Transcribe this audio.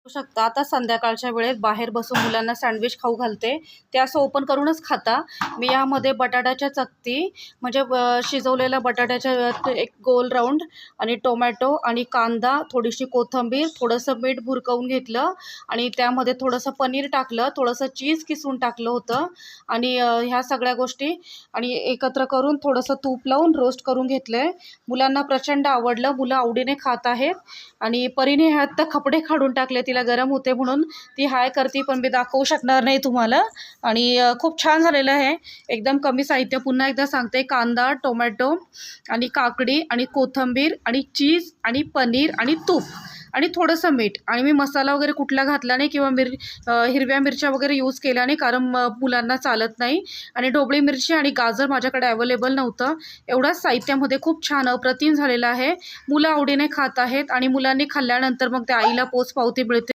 शकता आता संध्याकाळच्या वेळेत बाहेर बसून मुलांना सँडविच खाऊ घालते, ते असं ओपन करूनच खाता। मी यामध्ये बटाट्याच्या चकती म्हणजे शिजवलेल्या बटाट्याच्या एक गोल राऊंड आणि टोमॅटो आणि कांदा, थोडीशी कोथिंबीर, थोडंसं मीठ भुरकवून घेतलं आणि त्यामध्ये थोडंसं पनीर टाकलं, थोडंसं चीज किसून टाकलं होतं आणि ह्या सगळ्या गोष्टी आणि एकत्र करून थोडंसं तूप लावून रोस्ट करून घेतलंय। मुलांना प्रचंड आवडलं, मुलं आवडीने खात आहेत आणि परीने ह्यात तर कपडे काढून टाकले, तिला गरम होते म्हणून ती हाय करते, पण मी दाखवू शकणार नाही तुम्हाला। आणि खूप छान झालेलं आहे, एकदम कमी साहित्य। पुन्हा एकदा सांगते, कांदा, टोमॅटो आणि काकडी आणि कोथिंबीर आणि चीज आणि पनीर आणि तूप आणि थोडंसं मीठ आणि मी मसाला वगैरे कुठला घातला नाही किंवा हिरव्या मिरच्या वगैरे यूज केल्या नाही, कारण मुलांना चालत नाही। आणि ढोबळी मिरची आणि गाजर माझ्याकडे अवेलेबल नव्हतं। एवढाच साहित्यामध्ये खूप छान अप्रतिम झालेलं आहे, मुलं आवडीने खात आहेत आणि मुलांनी खाल्ल्यानंतर मग त्या आईला पोचपावती मिळते।